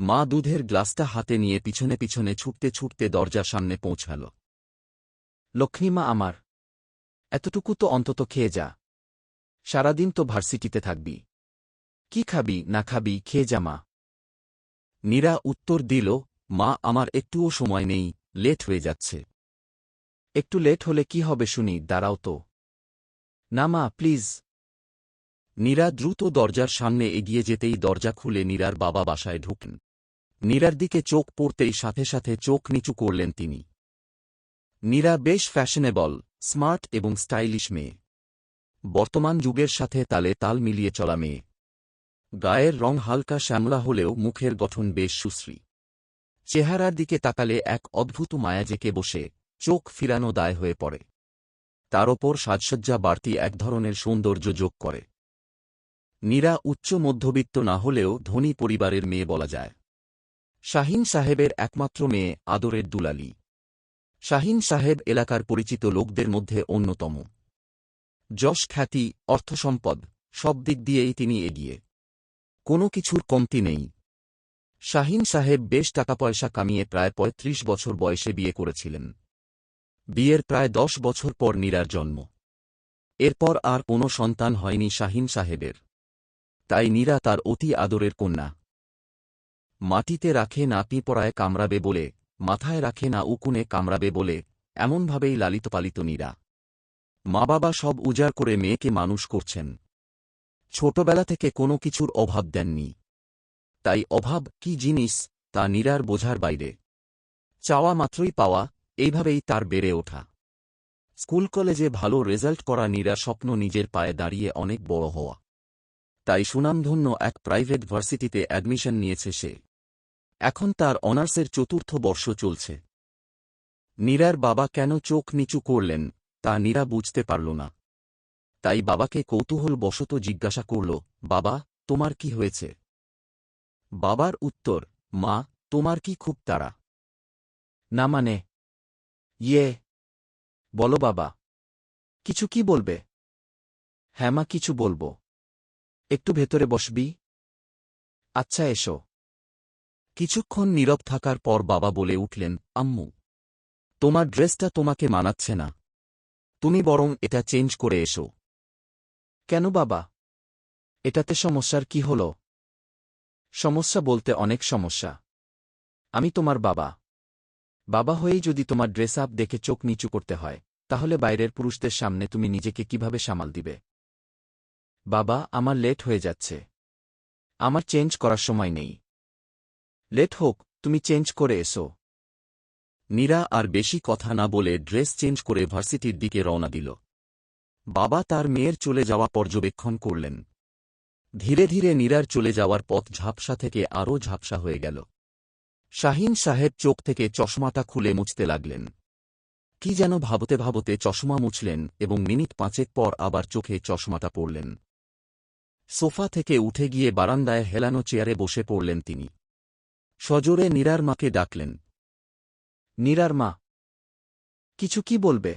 মা দুধের গ্লাসটা হাতে নিয়ে পিছনে পিছনে ছুটতে ছুটতে দরজার সামনে পৌঁছাল। লক্ষ্মীমা আমার, এতটুকু তো অন্তত খেয়ে যা। সারাদিন তো ভার্সিটিতে থাকবি, কি খাবি না খাবি খেয়ে যা মা। নীরা উত্তর দিল, মা আমার একটুও সময় নেই, লেট হয়ে যাচ্ছে। একটু লেট হলে কি হবে শুনি, দাঁড়াও তো। না মা প্লিজ। নীরা দ্রুত দরজার সামনে এগিয়ে যেতেই দরজা খুলে নীরার বাবা বাসায় ঢুকলেন। নীরার দিকে চোখ পড়তেই সাথে সাথে চোখ নিচু করলেন তিনি। নীরা বেশ ফ্যাশনেবল, স্মার্ট এবং স্টাইলিশ মেয়ে। বর্তমান যুগের সাথে তালে তাল মিলিয়ে চলা মেয়ে। গায়ের রং হালকা শ্যামলা হলেও মুখের গঠন বেশ সুশ্রী। চেহারার দিকে তাকালে এক অদ্ভুত মায়া জেঁকে বসে, চোখ ফিরানো দায় হয়ে পড়ে। তার ওপর সাজসজ্জা বাড়তি এক ধরনের সৌন্দর্য যোগ করে। নীরা উচ্চ মধ্যবিত্ত না হলেও ধনী পরিবারের মেয়ে বলা যায়। শাহিন সাহেবের একমাত্র মেয়ে, আদরের দুলালি। শাহিন সাহেব এলাকার পরিচিত লোকদের মধ্যে অন্যতম। যশ, খ্যাতি, অর্থসম্পদ সব দিক দিয়েই তিনি এগিয়ে। কোনো কিছুর কমতি নেই। শাহিন সাহেব বেশ টাকাপয়সা কামিয়ে প্রায় ৩৫ বছর বয়সে বিয়ে করেছিলেন। বিয়ের প্রায় ১০ বছর পর নীরার জন্ম। এরপর আর কোনো সন্তান হয়নি শাহিন সাহেবের। তাই নীরা তার অতি আদরের কন্যা। মাটিতে রাখে না পিঁপড়ায় কামড়াবে বলে, মাথায় রাখে না উকুনে কামড়াবে বলে, এমনভাবেই লালিতপালিত নীরা। মা বাবা সব উজাড় করে মেয়েকে মানুষ করছেন। ছোটবেলা থেকে কোনো কিছুর অভাব দেননি। তাই অভাব কি জিনিস তা নীরার বোঝার বাইরে। চাওয়া মাত্রই পাওয়া, এইভাবেই তার বেড়ে ওঠা। স্কুল কলেজে ভালো রেজাল্ট করা নীরার স্বপ্ন নিজের পায়ে দাঁড়িয়ে অনেক বড় হওয়া। তাই সুনামধন্য এক প্রাইভেট ভার্সিটিতে অ্যাডমিশন নিয়েছে সে। এখন তার অনার্সের ৪র্থ বর্ষ চলছে। নীরার বাবা কেন চোখ নিচু করলেন তা নীরা বুঝতে পারল না। তাই বাবাকে কৌতূহলবশত জিজ্ঞাসা করল, বাবা তোমার কি হয়েছে? বাবার উত্তর, মা তোমার কি খুব তাড়া? না মানে? ইয়ে, বলো বাবা, কিছু কি বলবে? হ্যাঁ মা কিছু বলবো। একটু ভেতরে বসবি? আচ্ছা এসো। কিছুক্ষণ নীরব থাকার পর বাবা বলে উঠলেন, আম্মু তোমার ড্রেসটা তোমাকে মানাচ্ছে না, তুমি বরং এটা চেঞ্জ করে এসো। কেন বাবা, এটাতে সমস্যার কি হল? সমস্যা বলতে অনেক সমস্যা। আমি তোমার বাবা। বাবা হয়েই যদি তোমার ড্রেস আপ দেখে চোখ নিচু করতে হয়, তাহলে বাইরের পুরুষদের সামনে তুমি নিজেকে কিভাবে সামাল দিবে? বাবা আমার লেট হয়ে যাচ্ছে, আমার চেঞ্জ করার সময় নেই। লেট হোক, তুমি চেঞ্জ করে এসো। নীরা আর বেশি কথা না বলে ড্রেস চেঞ্জ করে ভার্সিটির দিকে রওনা দিল। বাবা তার মেয়ের চলে যাওয়া পর্যবেক্ষণ করলেন। ধীরে ধীরে নীরার চলে যাওয়ার পথ ঝাপসা থেকে আরও ঝাপসা হয়ে গেল। শাহিন সাহেব চোখ থেকে চশমাটা খুলে মুছতে লাগলেন। কি যেন ভাবতে ভাবতে চশমা মুছলেন এবং মিনিট ৫ পর আবার চোখে চশমাটা পড়লেন। সোফা থেকে উঠে গিয়ে বারান্দায় হেলানো চেয়ারে বসে পড়লেন তিনি। সজোরে নীরার মাকে ডাকলেন। নীরার মা, কিছু কি বলবে?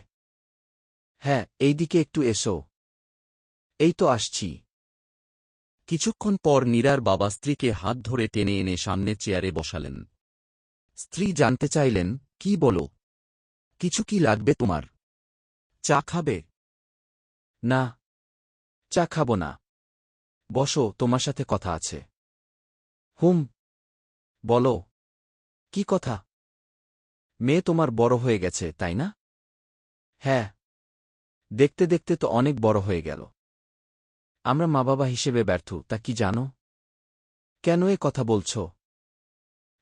হ্যাঁ, এইদিকে একটু এসো। এই তো আসছি। কিছুক্ষণ পর নীরার বাবা স্ত্রীকে হাত ধরে টেনে এনে সামনের চেয়ারে বসালেন। স্ত্রী জানতে চাইলেন, কি বলো, কিছু কি লাগবে তোমার? চা খাবে? না, চা খাব না। বসো, তোমার সাথে কথা আছে। হুম, বলো। কি কথা? মেয়ে তোমার বড় হয়ে গেছে, তাই না? হ্যাঁ, দেখতে দেখতে তো অনেক বড় হয়ে গেল। আমরা মা বাবা হিসেবে ব্যর্থ, তা কি জানো? কেন এ কথা বলছ?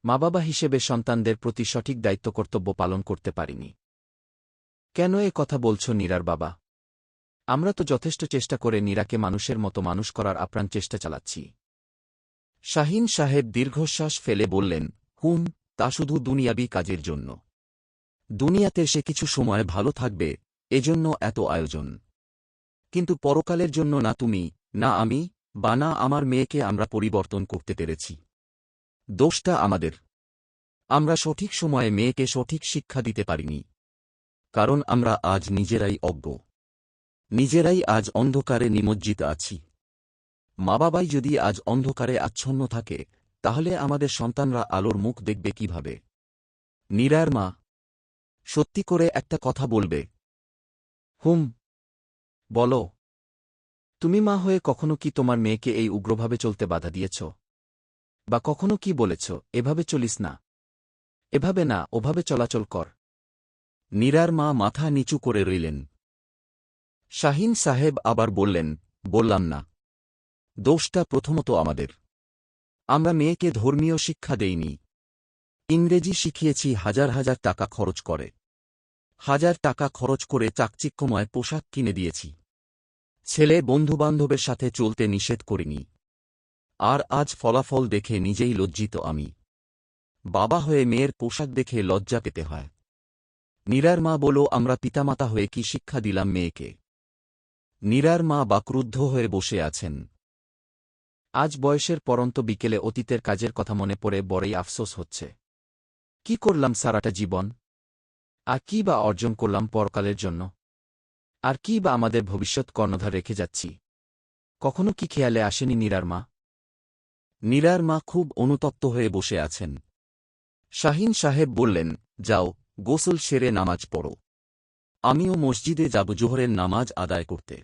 মা বাবা হিসেবে সন্তানদের প্রতি সঠিক দায়িত্ব কর্তব্য পালন করতে পারিনি। কেন এ কথা বলছ নীরার বাবা? আমরা তো যথেষ্ট চেষ্টা করে নীরাকে মানুষের মতো মানুষ করার আপ্রাণ চেষ্টা চালাচ্ছি। শাহিন সাহেব দীর্ঘশ্বাস ফেলে বললেন, হুম, তা শুধু দুনিয়াবি কাজের জন্য। দুনিয়াতে সে কিছু সময় ভালো থাকবে, এজন্য এত আয়োজন। কিন্তু পরকালের জন্য না তুমি, না আমি, বা না আমার মেয়েকে আমরা পরিবর্তন করতে পেরেছি। দোষটা আমাদের। আমরা সঠিক সময়ে মেয়েকে সঠিক শিক্ষা দিতে পারিনি। কারণ আমরা আজ নিজেরাই অজ্ঞ। নিজেরাই আজ অন্ধকারে নিমজ্জিত আছি। মা বাবাই যদি আজ অন্ধকারে আচ্ছন্ন থাকে, তাহলে আমাদের সন্তানরা আলোর মুখ দেখবে কিভাবে? নীরার মা, সত্যি করে একটা কথা বলবে? হুম, বলো। তুমি মা হয়ে কখনো কি তোমার মেয়েকে এই উগ্রভাবে চলতে বাধা দিয়েছ? বা কখনো কি বলেছ, এভাবে চলিস না, এভাবে না, ওভাবে চলাচল কর? নীরার মা মাথা নিচু করে রইলেন। শাহিন সাহেব আবার বললেন, বললাম না, দোষটা প্রথমত আমাদের। আমরা মেয়েকে ধর্মীয় শিক্ষা দেইনি। ইংরেজি শিখিয়েছি হাজার হাজার টাকা খরচ করে। হাজার টাকা খরচ করে চাকচিক্যময় পোশাক কিনে দিয়েছি। ছেলে বন্ধুবান্ধবের সাথে চলতে নিষেধ করিনি। আর আজ ফলাফল দেখে নিজেই লজ্জিত আমি। বাবা হয়ে মেয়ের পোশাক দেখে লজ্জা পেতে হয়। নীরার মা বলো, আমরা পিতামাতা হয়ে কি শিক্ষা দিলাম মেয়েকে? নীরার মা বাক্রুদ্ধ হয়ে বসে আছেন। আজ বয়সের পরন্ত বিকেলে অতীতের কাজের কথা মনে পড়ে বড়ই আফসোস হচ্ছে। কি করলাম সারাটা জীবন? আর কি বা অর্জন করলাম পরকালের জন্য? আর কি বা আমাদের ভবিষ্যৎ কর্ণধার রেখে যাচ্ছি? কখনো কি খেয়ালে আসেনি নীরার মা? নীরার মা খুব অনুতপ্ত হয়ে বসে আছেন। শাহিন সাহেব বললেন, যাও, গোসল সেরে নামাজ পড়ো। আমিও মসজিদে যাব জোহরের নামাজ আদায় করতে।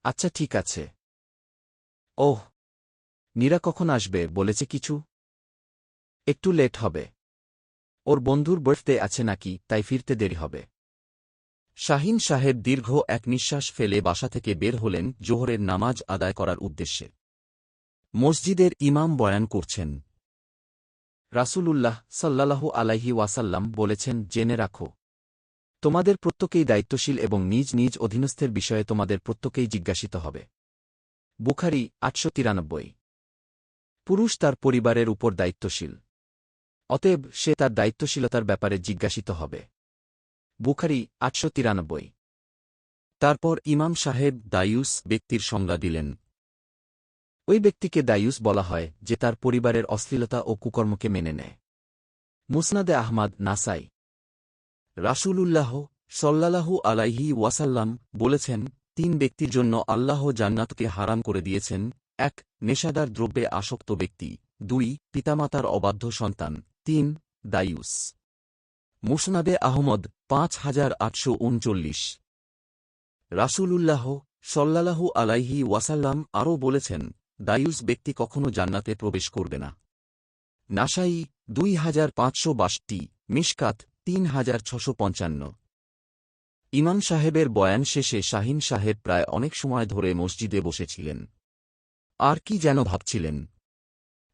আচ্ছা, ঠিক আছে। ওহ, নীরা কখন আসবে বলেছে কিছু? একটু লেট হবে। ওর বন্ধুর বার্থডে আছে নাকি, তাই ফিরতে দেরি হবে। শাহিন সাহেব দীর্ঘ এক নিঃশ্বাস ফেলে বাসা থেকে বের হলেন জোহরের নামাজ আদায় করার উদ্দেশ্যে। মসজিদের ইমাম বয়ান করছেন। রাসূলুল্লাহ সাল্লাল্লাহু আলাইহি ওয়াসাল্লাম বলেছেন, জেনে রাখো, তোমাদের প্রত্যেকেই দায়িত্বশীল এবং নিজ নিজ অধীনস্থের বিষয়ে তোমাদের প্রত্যেকেই জিজ্ঞাসিত হবে। বুখারী ৮৯৩। পুরুষ তার পরিবারের উপর দায়িত্বশীল, অতএব সে তার দায়িত্বশীলতার ব্যাপারে জিজ্ঞাসিত হবে। বুখারী ৮৯৩। তারপর ইমাম সাহেব দায়ুস ব্যক্তির সংজ্ঞা দিলেন। ওই ব্যক্তিকে দায়ুস বলা হয় যে তার পরিবারের অশ্লীলতা ও কুকর্মকে মেনে নেয়। মুসনাদে আহমাদ, নাসাই। রাসূলুল্লাহ সাল্লাল্লাহু আলাইহি ওয়াসাল্লাম বলেছেন, তিন ব্যক্তির জন্য আল্লাহ জান্নাতকে হারাম করে দিয়েছেন: ১. নেশাদার দ্রব্যে আসক্ত ব্যক্তি, ২. পিতামাতার অবাধ্য সন্তান, ৩. দায়ুস। মুসনাদে আহমদ ৫৮৩৯। রাসূলুল্লাহ সাল্লাল্লাহু আলাইহি ওয়াসাল্লাম আরও বলেছেন, দায়ুস ব্যক্তি কখনো জান্নাতে প্রবেশ করবে না। নাসাই ২৫৬২, মিশকাত ৩৬৫৫। ইমাম সাহেবের বয়ান শেষে শাহিন সাহেব প্রায় অনেক সময় ধরে মসজিদে বসেছিলেন। আর কি যেন ভাবছিলেন।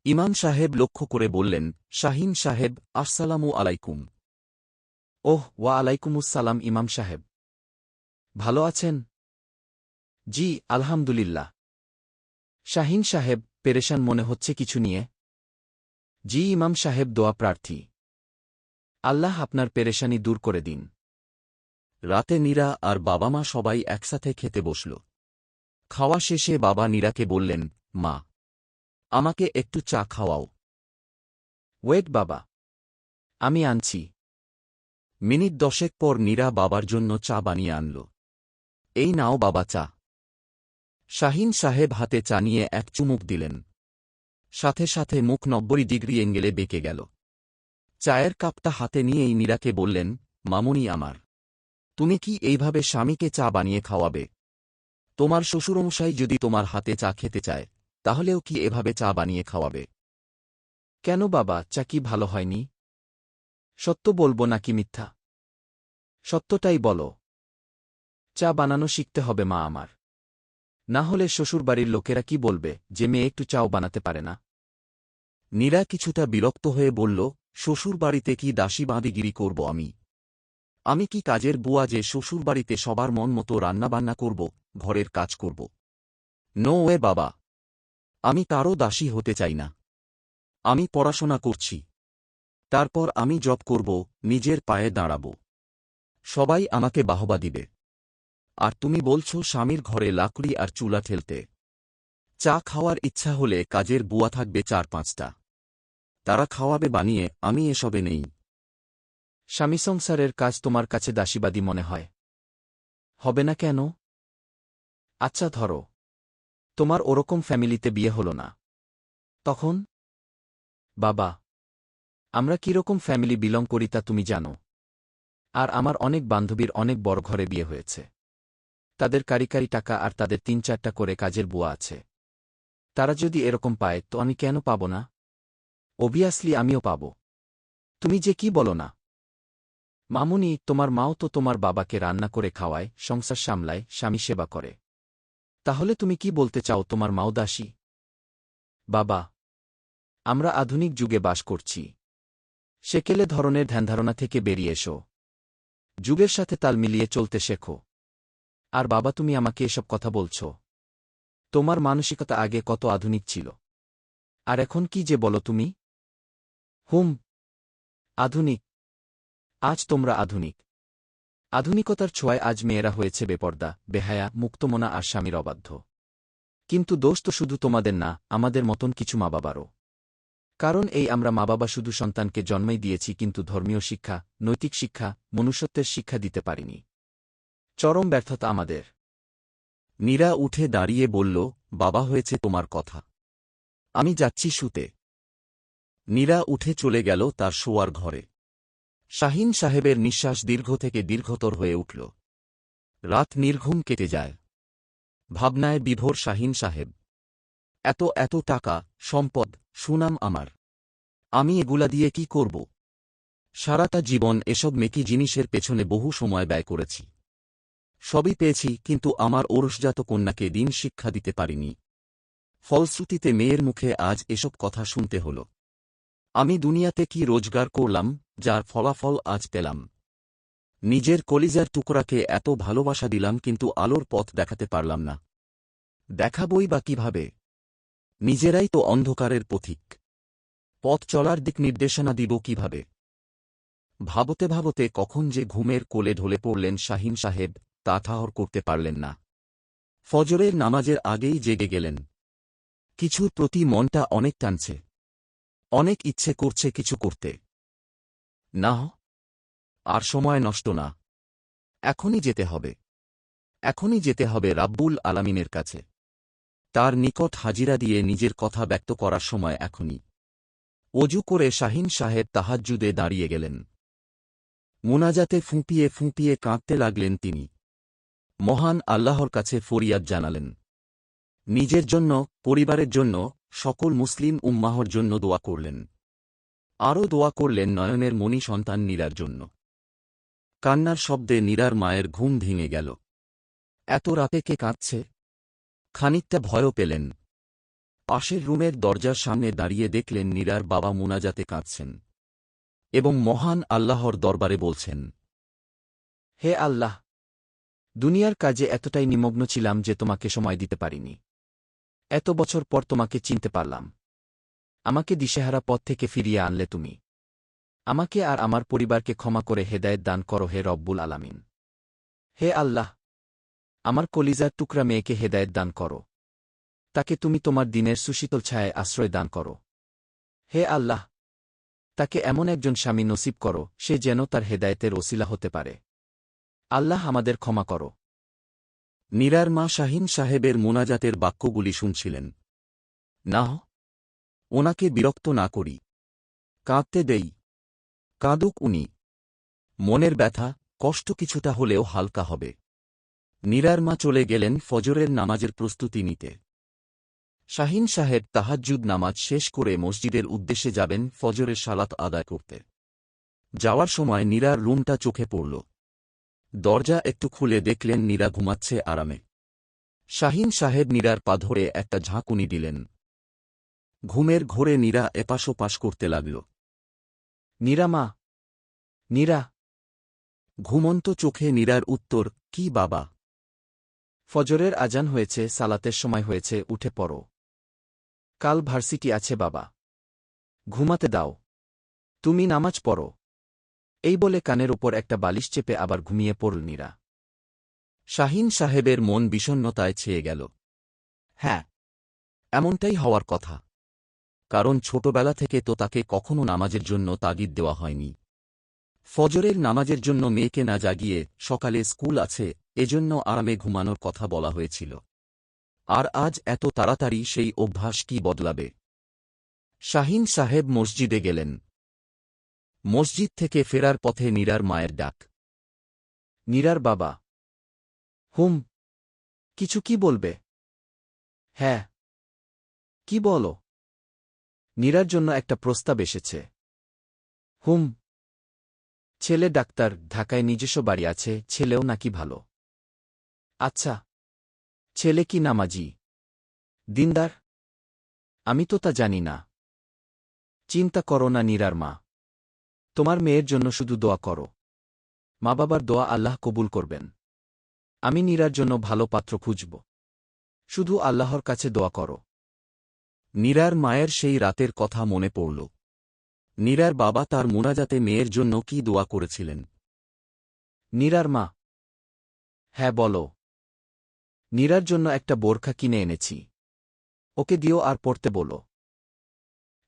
ইমাম সাহেব লক্ষ্য করে বললেন, শাহিন সাহেব, আসসালামু আলাইকুম। ওহ, ওয়া আলাইকুমুসসালাম ইমাম সাহেব। ভালো আছেন? জি, আলহামদুলিল্লাহ। শাহিন সাহেব, পেরেশান মনে হচ্ছে কিছু নিয়ে? জি ইমাম সাহেব, দোয়া প্রার্থী। আল্লাহ আপনার পেরেশানি দূর করে দিন। রাতে নীরা আর বাবা মা সবাই একসাথে খেতে বসল। খাওয়া শেষে বাবা নীরাকে বললেন, মা, আমাকে একটু চা খাওয়াও। ওয়েট বাবা, আমি আনছি। মিনিট ১০ পর নীরা বাবার জন্য চা বানিয়ে আনল। এই নাও বাবা চা। শাহিন সাহেব হাতে চা নিয়ে এক চুমুক দিলেন। সাথে সাথে মুখ ৯০ ডিগ্রি এঙ্গেলে বেঁকে গেল। চায়ের কাপটা হাতে নিয়েই নীরাকে বললেন, মামুনি আমার, তুমি কি এইভাবে স্বামীকে চা বানিয়ে খাওয়াবে? তোমার শ্বশুরমশাই যদি তোমার হাতে চা খেতে চায়, তাহলেও কি এভাবে চা বানিয়ে খাওয়াবে? কেন বাবা, চা কি ভালো হয়নি? সত্য বলবো নাকি মিথ্যা? সত্যটাই বলো। চা বানানো শিখতে হবে মা আমার। না হলে শ্বশুরবাড়ির লোকেরা কি বলবে, যে মেয়ে একটু চাও বানাতে পারে না? নীরা কিছুটা বিরক্ত হয়ে বলল, শ্বশুরবাড়িতে কি দাসীবাঁদিগিরি করব আমি? আমি কি কাজের বুয়া যে শ্বশুরবাড়িতে সবার মন মতো রান্নাবান্না করব, ঘরের কাজ করব? নো ওয়ে বাবা, আমি কারও দাসী হতে চাই না। আমি পড়াশোনা করছি। তারপর আমি জব করব, নিজের পায়ে দাঁড়াব। সবাই আমাকে বাহবা দিবে। আর তুমি বলছো স্বামীর ঘরে লাকড়ি আর চুলা ঠেলতে? চা খাওয়ার ইচ্ছা হলে কাজের বুয়া থাকবে ৪-৫টা। তারা খাওয়াবে বানিয়ে, আমি এসবে নেই। স্বামী সংসারের কাজ তোমার কাছে দাসীবাদী মনে হয়? হবে না কেন? আচ্ছা ধরো, তোমার ওরকম ফ্যামিলিতে বিয়ে হল না। তখন বাবা, আমরা কিরকম ফ্যামিলি বিলং করি তা তুমি জানো। আর আমার অনেক বান্ধবীর অনেক বড় ঘরে বিয়ে হয়েছে। তাদের কারিকারি টাকা আর তাদের ৩-৪টা করে কাজের বুয়া আছে। তারা যদি এরকম পায় তো আমি কেন পাব না? অবভিয়াসলি আমিও পাব। তুমি যে কি বলো না? মামুনি, তোমার মাও তো তোমার বাবাকে রান্না করে খাওয়ায়, সংসার সামলায়, স্বামী সেবা করে। তাহলে তুমি কি বলতে চাও তোমার মাও দাসী? বাবা, আমরা আধুনিক যুগে বাস করছি। সেকেলে ধরনের ধ্যানধারণা থেকে বেরিয়ে এসো। যুগের সাথে তাল মিলিয়ে চলতে শেখো। আর বাবা, তুমি আমাকে এসব কথা বলছ? তোমার মানসিকতা আগে কত আধুনিক ছিল, আর এখন কি যে বলো তুমি? হুম, আধুনিক। আজ তোমরা আধুনিক। আধুনিকতার ছোঁয়ায় আজ মেয়েরা হয়েছে বেপর্দা, বেহায়া, মুক্তমনা আর স্বামীর অবাধ্য। কিন্তু দোষ তো শুধু তোমাদের না, আমাদের মতন কিছু মা বাবারও। কারণ এই আমরা মা বাবা শুধু সন্তানকে জন্মই দিয়েছি, কিন্তু ধর্মীয় শিক্ষা, নৈতিক শিক্ষা, মনুষ্যত্বের শিক্ষা দিতে পারিনি। চরম ব্যর্থতা আমাদের। নীরা উঠে দাঁড়িয়ে বলল, বাবা, হয়েছে তোমার কথা। আমি যাচ্ছি শুতে। নীরা উঠে চলে গেল তার শোয়ার ঘরে। শাহিন সাহেবের নিঃশ্বাস দীর্ঘ থেকে দীর্ঘতর হয়ে উঠল। রাত নির্ঘুম কেটে যায়। ভাবনায় বিভোর শাহিন সাহেব। এত এত টাকা, সম্পদ, সুনাম আমার। আমি এগুলা দিয়ে কি করব? সারাটা জীবন এসব মেকি জিনিসের পেছনে বহু সময় ব্যয় করেছি। সবই পেয়েছি, কিন্তু আমার ওরসজাত কন্যাকে দিন শিক্ষা দিতে পারিনি। ফলশ্রুতিতে মেয়ের মুখে আজ এসব কথা শুনতে হল। আমি দুনিয়াতে কি রোজগার করলাম, যার ফলাফল আজ পেলাম? নিজের কলিজার টুকরাকে এত ভালোবাসা দিলাম, কিন্তু আলোর পথ দেখাতে পারলাম না। দেখাবই বা কিভাবে? নিজেরাই তো অন্ধকারের পথিক। পথ চলার দিক নির্দেশনা দিব কিভাবে? ভাবতে ভাবতে কখন যে ঘুমের কোলে ঢলে পড়লেন শাহিন সাহেব, তা ঠাহর করতে পারলেন না। ফজরের নামাজের আগেই জেগে গেলেন। কিছুর প্রতি মনটা অনেক টানছে। অনেক ইচ্ছে করছে কিছু করতে। না, আর সময় নষ্ট না। এখনই যেতে হবে। এখনই যেতে হবে রাব্বুল আলামিনের কাছে। তার নিকট হাজিরা দিয়ে নিজের কথা ব্যক্ত করার সময় এখনই। অজু করে শাহিন সাহেব তাহাজ্জুদে দাঁড়িয়ে গেলেন। মুনাজাতে ফুঁপিয়ে ফুঁপিয়ে কাঁদতে লাগলেন তিনি। মহান আল্লাহর কাছে ফরিয়াদ জানালেন। নিজের জন্য, পরিবারের জন্য, সকল মুসলিম উম্মাহর জন্য দোয়া করলেন। আরও দোয়া করলেন নয়নের মণি সন্তান নীরার জন্য। কান্নার শব্দে নীরার মায়ের ঘুম ভেঙে গেল। এত রাতে কে কাঁদছে? খানিকটা ভয়ও পেলেন। পাশের রুমের দরজার সামনে দাঁড়িয়ে দেখলেন নীরার বাবা মুনাজাতে কাঁদছেন এবং মহান আল্লাহর দরবারে বলছেন, হে আল্লাহ, দুনিয়ার কাজে এতটাই নিমগ্ন ছিলাম যে তোমাকে সময় দিতে পারিনি। এত বছর পর তোমাকে চিনতে পারলাম। আমাকে দিশেহারা পথ থেকে ফিরিয়ে আনলে তুমি। আমাকে আর আমার পরিবারকে ক্ষমা করে হেদায়েত দান করো হে রব্বুল আলামিন। হে আল্লাহ, আমার কলিজার টুকরা মেয়েকে হেদায়েত দান করো। তাকে তুমি তোমার দিনের সুশীতল ছায়ায় আশ্রয় দান করো। হে আল্লাহ, তাকে এমন একজন স্বামী নসিব করো, সে যেন তার হেদায়েতের ওসিলা হতে পারে। আল্লাহ, আমাদের ক্ষমা করো। নীরার মা শাহিন সাহেবের মোনাজাতের বাক্যগুলি শুনছিলেন। না, ওনাকে বিরক্ত না করি। কাঁদতে দেই। কাঁদুক উনি। মনের ব্যথা, কষ্ট কিছুটা হলেও হালকা হবে। নীরার মা চলে গেলেন ফজরের নামাজের প্রস্তুতি নিতে। শাহিন সাহেব তাহাজ্জুদ নামাজ শেষ করে মসজিদের উদ্দেশ্যে যাবেন ফজরের সালাত আদায় করতে। যাওয়ার সময় নীরার রুমটা চোখে পড়ল। দরজা একটু খুলে দেখলেন নীরা ঘুমাচ্ছে আরামে। শাহিন সাহেব নীরার পা ধরে একটা ঝাঁকুনি দিলেন। ঘুমের ঘোরে নীরা এপাশ ওপাশ করতে লাগল। নীরা মা, নীরা। ঘুমন্ত চোখে নীরার উত্তর, কি বাবা? ফজরের আজান হয়েছে, সালাতের সময় হয়েছে, উঠে পড়ো। কাল ভার্সিটি আছে বাবা। ঘুমাতে দাও। তুমি নামাজ পড়ো। এই বলে কানের ওপর একটা বালিশ চেপে আবার ঘুমিয়ে পড়ল নীরা। শাহিন সাহেবের মন বিষণ্ণতায় ছেয়ে গেল। হ্যাঁ, এমনটাই হওয়ার কথা। কারণ ছোটবেলা থেকে তো তাকে কখনো নামাজের জন্য তাগিদ দেওয়া হয়নি। ফজরের নামাজের জন্য মেয়েকে না জাগিয়ে সকালে স্কুল আছে এজন্য আরামে ঘুমানোর কথা বলা হয়েছিল। আর আজ এত তাড়াতাড়ি সেই অভ্যাস কি বদলাবে? শাহিন সাহেব মসজিদে গেলেন। মসজিদ থেকে ফেরার পথে নীরার মায়ের ডাক। নীরার বাবা। হুম। কিছু কি বলবে? হ্যাঁ। কি বলো? নীরার জন্য একটা প্রস্তাব এসেছে। হুম। ছেলে ডাক্তার, ঢাকায় নিজস্ব বাড়ি আছে, ছেলেও নাকি ভালো। আচ্ছা। ছেলে কি নামাজি? দিনদার? আমি তো তা জানি না। চিন্তা করো না নীরার মা। তোমার মেয়ের জন্য শুধু দোয়া করো। মা বাবার দোয়া আল্লাহ কবুল করবেন। আমি নীরার জন্য ভালো পাত্র খুঁজব। শুধু আল্লাহর কাছে দোয়া করো। নীরার মায়ের সেই রাতের কথা মনে পড়ল। নীরার বাবা তার মুনাজাতে মেয়ের জন্য কি দোয়া করেছিলেন। নীরার মা। হ্যাঁ বলো। নীরার জন্য একটা বোরখা কিনে এনেছি। ওকে দিও আর পড়তে বলো।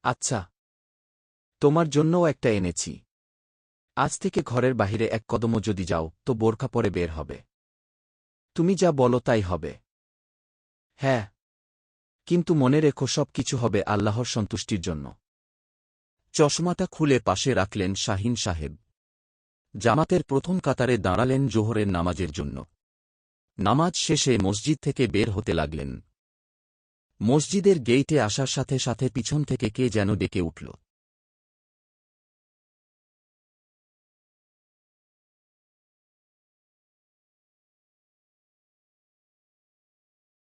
আচ্ছা। তোমার জন্যও একটা এনেছি। আজ থেকে ঘরের বাহিরে এক কদমও যদি যাও তো বোরখা পরে বের হবে। তুমি যা বলো তাই হবে। হ্যাঁ। কিন্তু মনে রেখো সব কিছু হবে আল্লাহর সন্তুষ্টির জন্য। চশমাটা খুলে পাশে রাখলেন শাহিন সাহেব। জামাতের প্রথম কাতারে দাঁড়ালেন জোহরের নামাজের জন্য। নামাজ শেষে মসজিদ থেকে বের হতে লাগলেন। মসজিদের গেইটে আসার সাথে সাথে পিছন থেকে কে যেন ডেকে উঠল।